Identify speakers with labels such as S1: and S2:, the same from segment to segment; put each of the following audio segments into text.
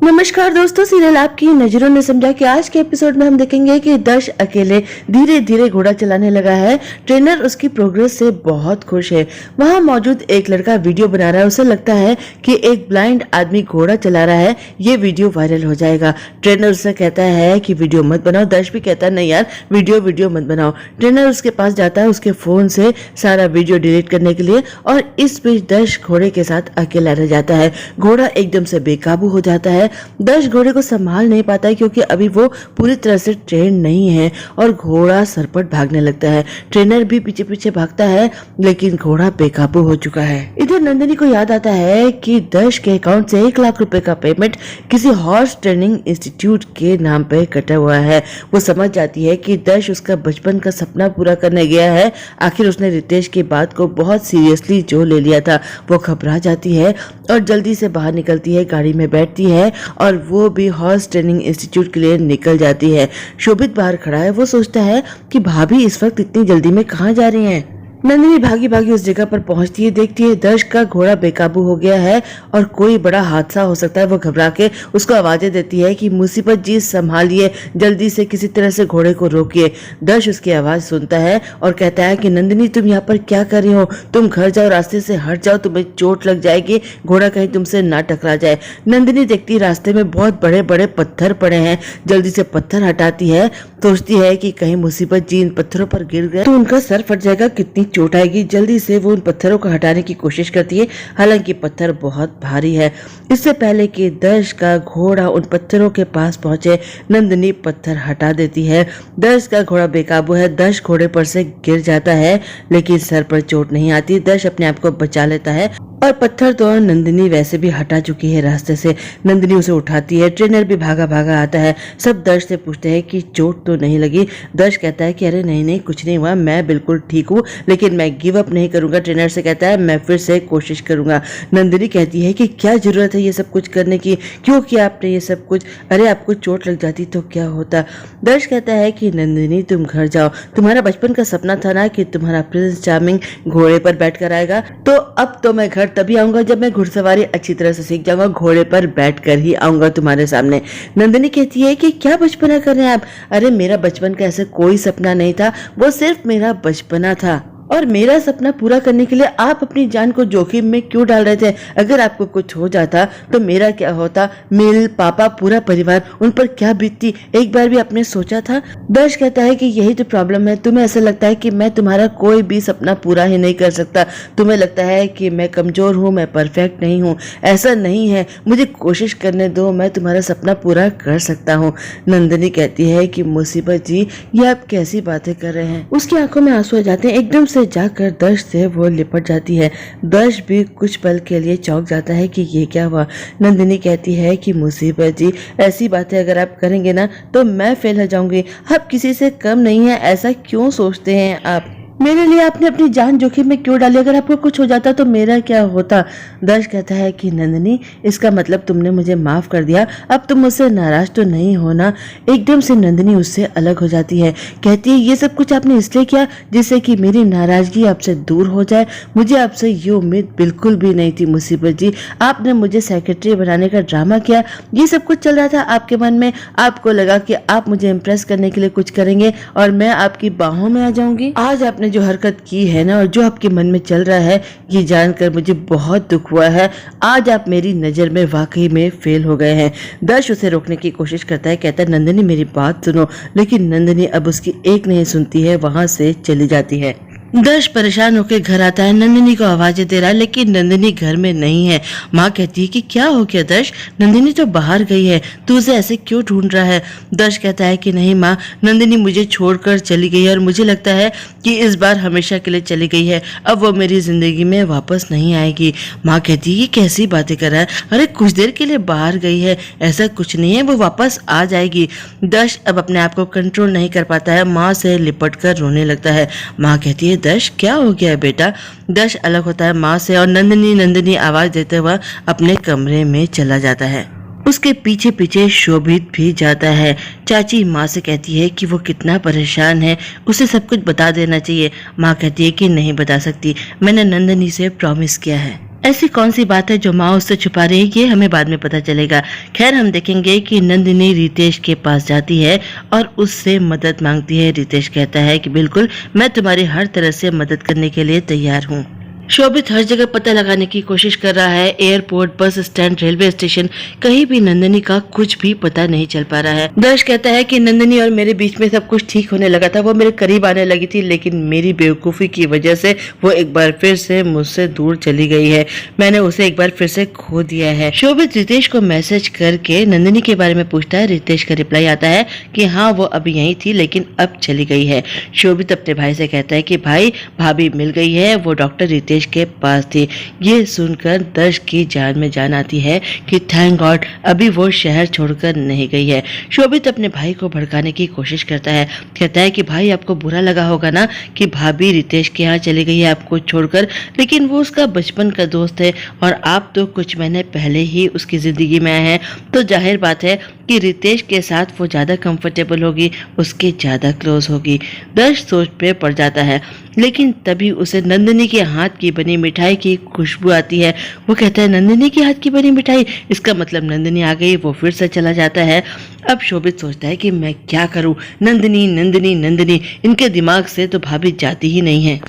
S1: नमस्कार दोस्तों, सीरियल आपकी नजरों ने समझा कि आज के एपिसोड में हम देखेंगे कि दर्श अकेले धीरे धीरे घोड़ा चलाने लगा है। ट्रेनर उसकी प्रोग्रेस से बहुत खुश है। वहां मौजूद एक लड़का वीडियो बना रहा है। उसे लगता है कि एक ब्लाइंड आदमी घोड़ा चला रहा है, ये वीडियो वायरल हो जाएगा। ट्रेनर उससे कहता है कि वीडियो मत बनाओ। दर्श भी कहता है नहीं यार, वीडियो मत बनाओ। ट्रेनर उसके पास जाता है उसके फोन से सारा वीडियो डिलीट करने के लिए, और इस बीच दर्श घोड़े के साथ अकेला रह जाता है। घोड़ा एकदम से बेकाबू हो जाता है। दर्श घोड़े को संभाल नहीं पाता है क्योंकि अभी वो पूरी तरह से ट्रेन नहीं है, और घोड़ा सरपट भागने लगता है। ट्रेनर भी पीछे पीछे भागता है, लेकिन घोड़ा बेकाबू हो चुका है। इधर नंदिनी को याद आता है कि दर्श के अकाउंट से 1 लाख रुपए का पेमेंट किसी हॉर्स ट्रेनिंग इंस्टीट्यूट के नाम पे कटा हुआ है। वो समझ जाती है कि दर्श उसका बचपन का सपना पूरा करने गया है। आखिर उसने रितेश की बात को बहुत सीरियसली जो ले लिया था। वो घबरा जाती है और जल्दी से बाहर निकलती है, गाड़ी में बैठती है और वो भी हॉर्स ट्रेनिंग इंस्टीट्यूट के लिए निकल जाती है। शोभित बाहर खड़ा है। वो सोचता है कि भाभी इस वक्त इतनी जल्दी में कहाँ जा रही हैं। नंदिनी भागी भागी उस जगह पर पहुंचती है, देखती है दर्श का घोड़ा बेकाबू हो गया है और कोई बड़ा हादसा हो सकता है। वो घबरा के उसको आवाजें देती है कि मुसीबत जी संभालिए, जल्दी से किसी तरह से घोड़े को रोकिए। दर्श उसकी आवाज सुनता है और कहता है कि नंदिनी तुम यहाँ पर क्या कर रही हो, तुम घर जाओ, रास्ते से हट जाओ, तुम्हें चोट लग जाएगी, घोड़ा कहीं तुमसे ना टकरा जाए। नंदिनी देखती रास्ते में बहुत बड़े बड़े पत्थर पड़े हैं, जल्दी से पत्थर हटाती है। सोचती है कि कहीं मुसीबत जी इन पत्थरों पर गिर गए तो उनका सर फट जाएगा, कितनी चोट आएगी। जल्दी से वो उन पत्थरों को हटाने की कोशिश करती है, हालांकि पत्थर बहुत भारी है। इससे पहले कि दर्श का घोड़ा उन पत्थरों के पास पहुंचे, नंदिनी पत्थर हटा देती है। दर्श का घोड़ा बेकाबू है। दर्श घोड़े पर से गिर जाता है, लेकिन सर पर चोट नहीं आती। दर्श अपने आप को बचा लेता है और पत्थर तो नंदिनी वैसे भी हटा चुकी है रास्ते से। नंदिनी उसे उठाती है। ट्रेनर भी भागा भागा आता है। सब दर्श से पूछते हैं कि चोट तो नहीं लगी। दर्श कहता है कि अरे नहीं, कुछ नहीं हुआ, मैं बिल्कुल ठीक हूँ, लेकिन मैं गिव अप नहीं करूंगा। ट्रेनर से कहता है मैं फिर से कोशिश करूंगा। नंदिनी कहती है कि क्या जरूरत है ये सब कुछ करने की, क्यों किया आपने ये सब कुछ, अरे आपको चोट लग जाती तो क्या होता। दर्श कहता है कि नंदिनी तुम घर जाओ, तुम्हारा बचपन का सपना था ना कि तुम्हारा प्रिंस चार्मिंग घोड़े पर बैठ कर आएगा, तो अब तो मैं घर तभी आऊंगा जब मैं घुड़सवारी अच्छी तरह से सीख जाऊंगा, घोड़े पर बैठकर ही आऊंगा तुम्हारे सामने। नंदिनी कहती है कि क्या बचपना कर रहे हैं आप, अरे मेरा बचपन का ऐसा कोई सपना नहीं था, वो सिर्फ मेरा बचपना था, और मेरा सपना पूरा करने के लिए आप अपनी जान को जोखिम में क्यों डाल रहे थे। अगर आपको कुछ हो जाता तो मेरा क्या होता, मिल, पापा, पूरा परिवार, उन पर क्या बीतती, एक बार भी आपने सोचा था। दर्श कहता है कि यही तो प्रॉब्लम है, तुम्हें ऐसा लगता है कि मैं तुम्हारा कोई भी सपना पूरा ही नहीं कर सकता। तुम्हें लगता है कि मैं कमजोर हूँ, मैं परफेक्ट नहीं हूँ। ऐसा नहीं है, मुझे कोशिश करने दो, मैं तुम्हारा सपना पूरा कर सकता हूँ। नंदिनी कहती है कि मुसीबत जी ये आप कैसी बातें कर रहे हैं। उसकी आंखों में आंसू आ जाते हैं। एकदम से जाकर दर्श से वो लिपट जाती है। दर्श भी कुछ पल के लिए चौंक जाता है कि ये क्या हुआ। नंदिनी कहती है कि मुसीबत जी ऐसी बातें अगर आप करेंगे ना तो मैं फेल हो जाऊंगी, आप किसी से कम नहीं है, ऐसा क्यों सोचते हैं आप, मेरे लिए आपने अपनी जान जोखिम में क्यों डाली, अगर आपको कुछ हो जाता तो मेरा क्या होता। दर्श कहता है कि नंदिनी इसका मतलब तुमने मुझे माफ कर दिया, अब तुम मुझसे नाराज तो नहीं होना। एकदम से नंदिनी उससे अलग हो जाती है, कहती है ये सब कुछ आपने इसलिए किया जिससे कि मेरी नाराजगी आपसे दूर हो जाए, मुझे आपसे ये उम्मीद बिल्कुल भी नहीं थी मुसीबत जी। आपने मुझे सेक्रेटरी बनाने का ड्रामा किया, ये सब कुछ चल रहा था आपके मन में, आपको लगा कि आप मुझे इम्प्रेस करने के लिए कुछ करेंगे और मैं आपकी बाहों में आ जाऊंगी। आज आपने जो हरकत की है ना और जो आपके मन में चल रहा है, ये जानकर मुझे बहुत दुख हुआ है। आज आप मेरी नजर में वाकई में फेल हो गए हैं। दर्श उसे रोकने की कोशिश करता है, कहता है नंदिनी मेरी बात सुनो, लेकिन नंदिनी अब उसकी एक नहीं सुनती है, वहां से चली जाती है। दर्श परेशान होकर घर आता है, नंदिनी को आवाजें दे रहा है, लेकिन नंदिनी घर में नहीं है। माँ कहती है कि क्या हो गया दर्श, नंदिनी तो बाहर गई है, तू उसे ऐसे क्यों ढूंढ रहा है। दर्श कहता है कि नहीं माँ, नंदिनी मुझे छोड़कर चली गई है और मुझे लगता है कि इस बार हमेशा के लिए चली गई है, अब वो मेरी जिंदगी में वापस नहीं आएगी। माँ कहती है ये कैसी बातें कर रहा है, अरे कुछ देर के लिए बाहर गई है, ऐसा कुछ नहीं है, वो वापस आ जाएगी। दर्श अब अपने आप को कंट्रोल नहीं कर पाता है, माँ से लिपट कर रोने लगता है। माँ कहती है दर्श क्या हो गया बेटा। दर्श अलग होता है माँ से और नंदिनी आवाज देते हुए अपने कमरे में चला जाता है। उसके पीछे पीछे शोभित भी जाता है। चाची माँ से कहती है कि वो कितना परेशान है, उसे सब कुछ बता देना चाहिए। माँ कहती है कि नहीं बता सकती, मैंने नंदिनी से प्रॉमिस किया है। ऐसी कौन सी बात है जो माँ उससे छुपा रही है, ये हमें बाद में पता चलेगा। खैर हम देखेंगे कि नंदिनी रितेश के पास जाती है और उससे मदद मांगती है। रितेश कहता है कि बिल्कुल, मैं तुम्हारी हर तरह से मदद करने के लिए तैयार हूँ। शोभित हर जगह पता लगाने की कोशिश कर रहा है, airport, bus stand, railway station, कहीं भी नंदिनी का कुछ भी पता नहीं चल पा रहा है। दर्श कहता है कि नंदिनी और मेरे बीच में सब कुछ ठीक होने लगा था, वो मेरे करीब आने लगी थी, लेकिन मेरी बेवकूफ़ी की वजह से वो एक बार फिर से मुझसे दूर चली गई है। मैंने उसे एक बार फिर से खो दिया है। शोभित रितेश को मैसेज करके नंदिनी के बारे में पूछता है। रितेश का रिप्लाई आता है कि हाँ, वो अभी यहीं थी लेकिन अब चली गई है। शोभित अपने भाई से कहता है कि भाई, भाभी मिल गई है, वो डॉक्टर रितेश के पास थी। ये सुनकर दर्श की जान में जान आती है कि थैंक गॉड अभी वो शहर छोड़कर नहीं गई है। शोभित अपने भाई को भड़काने की कोशिश करता है। कहता है कि भाई, आपको बुरा लगा होगा ना कि भाभी रितेश के यहाँ चली गई है आपको छोड़कर, लेकिन वो उसका बचपन का दोस्त है और आप तो कुछ महीने पहले ही उसकी जिंदगी में आए हैं, तो जाहिर बात है कि रितेश के साथ वो ज्यादा कंफर्टेबल होगी, उसके ज्यादा क्लोज होगी। दर्श सोच पे पड़ जाता है, लेकिन तभी उसे नंदिनी के हाथ की बनी मिठाई की खुशबू आती है। वो कहता है नंदिनी के हाथ की बनी मिठाई, इसका मतलब नंदिनी आ गई। वो फिर से चला जाता है। अब शोभित सोचता है कि मैं क्या करूं, नंदिनी नंदिनी नंदिनी, इनके दिमाग से तो भाभी जाती ही नहीं है।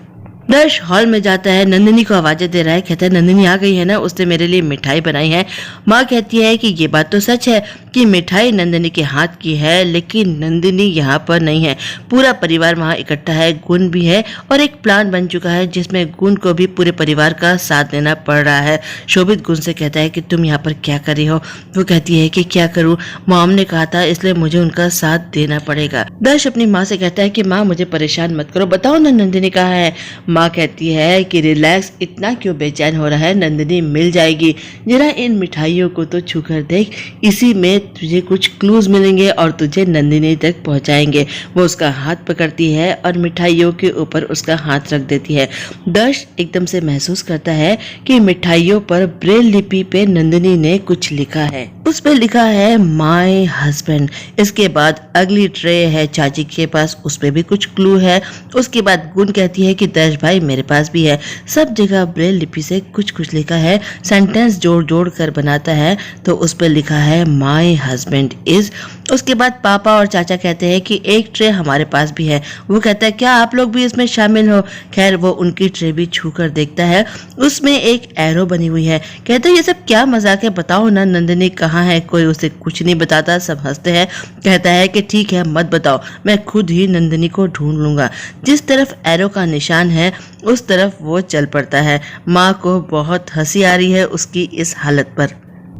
S1: दर्श हॉल में जाता है, नंदिनी को आवाजें दे रहा है। कहता है नंदिनी आ गई है ना, उसने मेरे लिए मिठाई बनाई है। माँ कहती है कि ये बात तो सच है कि मिठाई नंदिनी के हाथ की है, लेकिन नंदिनी यहाँ पर नहीं है। पूरा परिवार वहाँ इकट्ठा है, गुण भी है और एक प्लान बन चुका है जिसमें गुण को भी पूरे परिवार का साथ देना पड़ रहा है। शोभित गुण से कहता है कि तुम यहाँ पर क्या कर रही हो। वो कहती है कि क्या करूँ, मॉम ने कहा था इसलिए मुझे उनका साथ देना पड़ेगा। दर्श अपनी माँ से कहता है कि माँ, मुझे परेशान मत करो, बताओ ना नंदिनी कहाँ है। माँ कहती है कि रिलैक्स, इतना क्यों बेचैन हो रहा है, नंदिनी मिल जाएगी। जरा इन मिठाइयों को तो छूकर देख, इसी में तुझे कुछ क्लूज मिलेंगे और तुझे नंदिनी तक पहुंचाएंगे। वो उसका हाथ पकड़ती है और मिठाइयों के ऊपर उसका हाथ रख देती है। दर्श एकदम से महसूस करता है कि मिठाइयों पर ब्रेल लिपि पे नंदिनी ने कुछ लिखा है। उस पे लिखा है माय हस्बैंड। इसके बाद अगली ट्रे है चाची के पास, उस पे भी कुछ क्लू है। उसके बाद गुण कहती है कि दर्श भाई, मेरे पास भी है। सब जगह ब्रेल लिपि से कुछ कुछ लिखा है, सेंटेंस जोड़ जोड़ कर बनाता है, तो उस पर लिखा है माय हस्बैंड इज। उसके बाद पापा और चाचा कहते हैं कि एक ट्रे हमारे पास भी है। वो कहता है क्या आप लोग भी इसमें शामिल हो। खैर वो उनकी ट्रे भी छू कर देखता है, उसमें एक एरो बनी हुई है। कहता है ये सब क्या मजाक है, बताओ ना नंदिनी कहाँ है। कोई उसे कुछ नहीं बताता, सब हंसते हैं। कहता है कि ठीक है मत बताओ, मैं खुद ही नंदिनी को ढूंढ लूंगा। जिस तरफ एरो का निशान है उस तरफ वो चल पड़ता है। माँ को बहुत हंसी आ रही है उसकी इस हालत पर।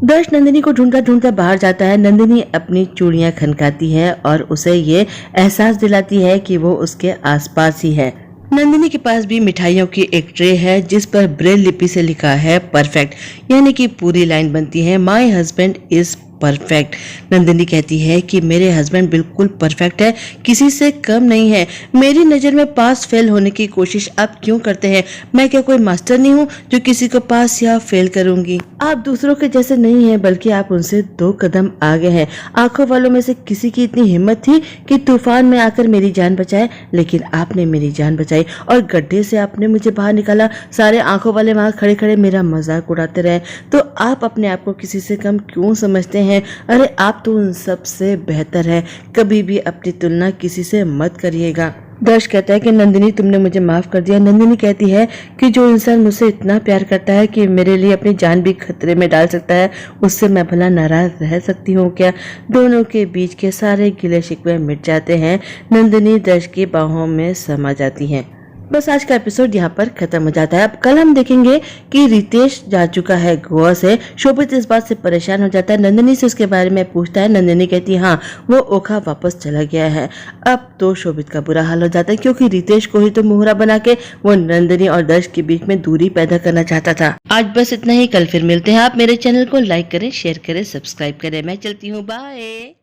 S1: दर्श नंदिनी को ढूंढता ढूंढता बाहर जाता है। नंदिनी अपनी चूड़ियां खनकाती है और उसे ये एहसास दिलाती है कि वो उसके आसपास ही है। नंदिनी के पास भी मिठाइयों की एक ट्रे है जिस पर ब्रेल लिपि से लिखा है परफेक्ट, यानी कि पूरी लाइन बनती है my husband is perfect. Nandini कहती है कि मेरे हस्बैंड बिल्कुल परफेक्ट है, किसी से कम नहीं है। मेरी नज़र में पास फेल होने की कोशिश आप क्यों करते हैं? मैं क्या कोई मास्टर नहीं हूँ जो किसी को पास या फेल करूंगी? आप दूसरों के जैसे नहीं हैं, बल्कि आप उनसे 2 कदम आगे हैं। आंखों वालों में से किसी की इतनी हिम्मत थी कि तूफान में आकर मेरी जान बचाए, लेकिन आपने मेरी जान बचाई और गड्ढे से आपने मुझे बाहर निकाला। सारे आंखों वाले वहाँ खड़े खड़े मेरा मजाक उड़ाते रहे, तो आप अपने आप को किसी से कम क्यों समझते हैं? अरे आप तो उन सब से बेहतर है, कभी भी अपनी तुलना किसी से मत करिएगा। दर्श कहता है कि नंदिनी तुमने मुझे माफ कर दिया। नंदिनी कहती है कि जो इंसान मुझसे इतना प्यार करता है कि मेरे लिए अपनी जान भी खतरे में डाल सकता है, उससे मैं भला नाराज रह सकती हूँ क्या? दोनों के बीच के सारे गिले शिकवे मिट जाते हैं। नंदिनी दर्श की बाहों में समा जाती है। बस आज का एपिसोड यहाँ पर खत्म हो जाता है। अब कल हम देखेंगे कि रितेश जा चुका है गोवा से। शोभित इस बात से परेशान हो जाता है, नंदिनी से उसके बारे में पूछता है। नंदिनी कहती है हाँ, वो ओखा वापस चला गया है। अब तो शोभित का बुरा हाल हो जाता है, क्योंकि रितेश को ही तो मोहरा बना के वो नंदिनी और दर्श के बीच में दूरी पैदा करना चाहता था। आज बस इतना ही, कल फिर मिलते हैं। आप मेरे चैनल को लाइक करें, शेयर करें, सब्सक्राइब करें। मैं चलती हूँ, बाय।